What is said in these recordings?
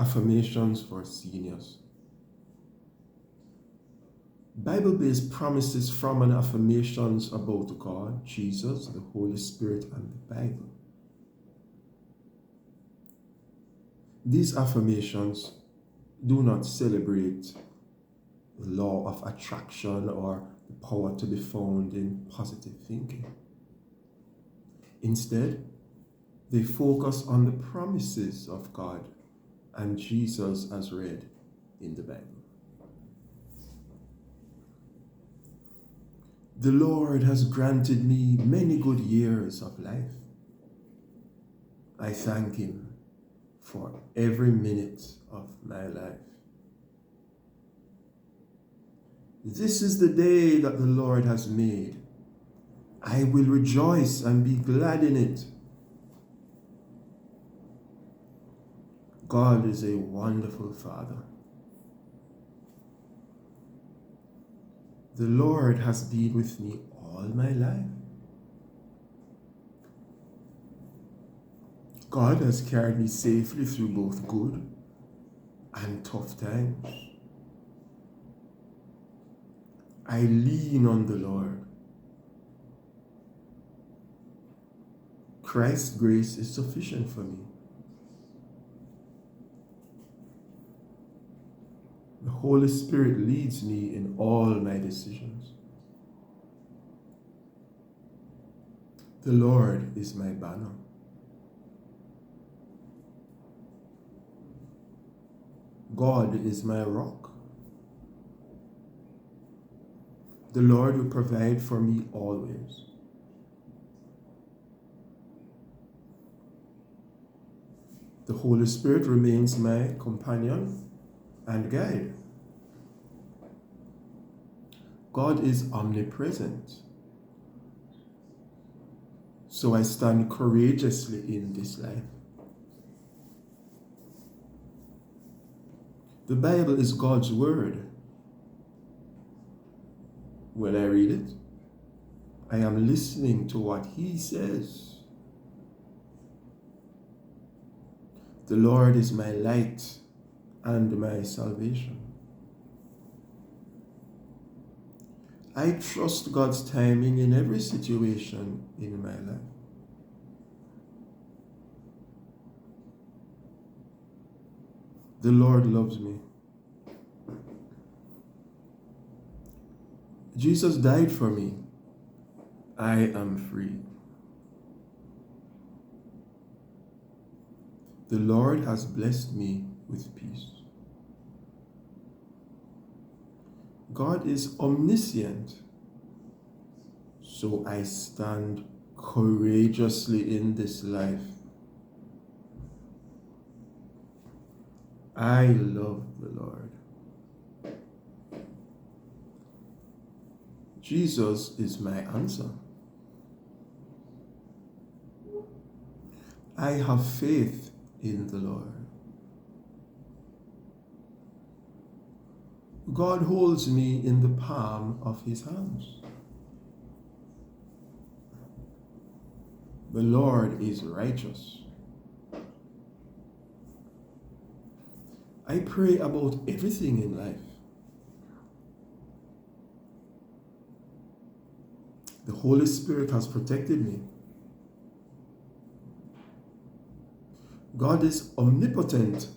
Affirmations for seniors. Bible-based promises from and affirmations about God, Jesus, the Holy Spirit, and the Bible. These affirmations do not celebrate the law of attraction or the power to be found in positive thinking. Instead, they focus on the promises of God and Jesus as read in the Bible. The Lord has granted me many good years of life. I thank Him for every minute of my life. This is the day that the Lord has made. I will rejoice and be glad in it. God is a wonderful Father. The Lord has been with me all my life. God has carried me safely through both good and tough times. I lean on the Lord. Christ's grace is sufficient for me. The Holy Spirit leads me in all my decisions. The Lord is my banner. God is my rock. The Lord will provide for me always. The Holy Spirit remains my companion and guide. God is omnipresent, so I stand courageously in this life. The Bible is God's word. When I read it, I am listening to what He says. The Lord is my light and my salvation. I trust God's timing in every situation in my life. The Lord loves me. Jesus died for me. I am free. The Lord has blessed me with peace. God is omniscient, so I stand courageously in this life. I love the Lord. Jesus is my answer. I have faith in the Lord. God holds me in the palm of His hands. The Lord is righteous. I pray about everything in life. The Holy Spirit has protected me. God is omnipotent,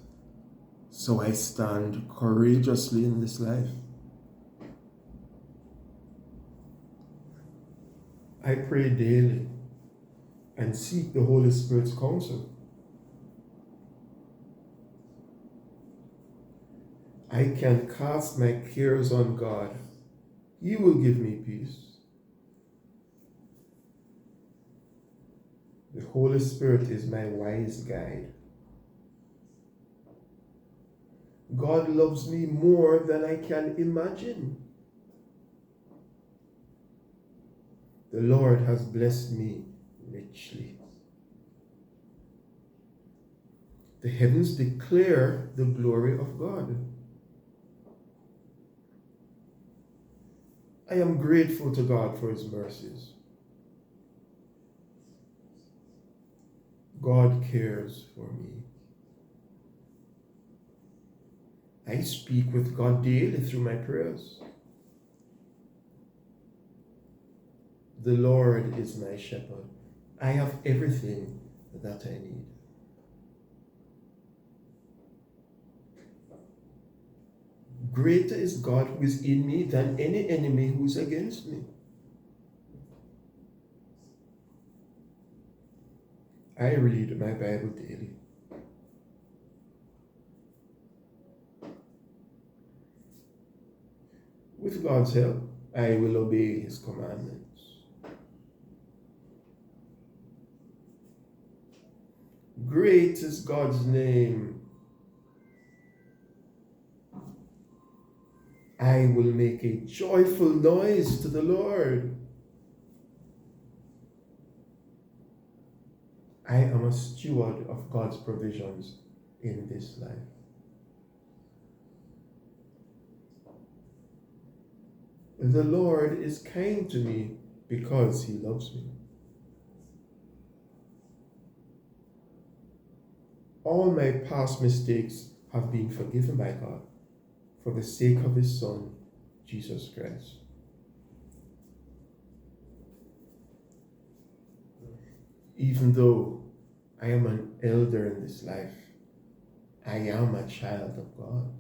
so I stand courageously in this life. I pray daily and seek the Holy Spirit's counsel. I can cast my cares on God. He will give me peace. The Holy Spirit is my wise guide. God loves me more than I can imagine. The Lord has blessed me richly. The heavens declare the glory of God. I am grateful to God for His mercies. God cares for me. I speak with God daily through my prayers. The Lord is my shepherd. I have everything that I need. Greater is God who is in me than any enemy who is against me. I read my Bible daily. With God's help, I will obey His commandments. Great is God's name. I will make a joyful noise to the Lord. I am a steward of God's provisions in this life. The Lord is kind to me because He loves me. All my past mistakes have been forgiven by God for the sake of His Son, Jesus Christ. Even though I am an elder in this life, I am a child of God.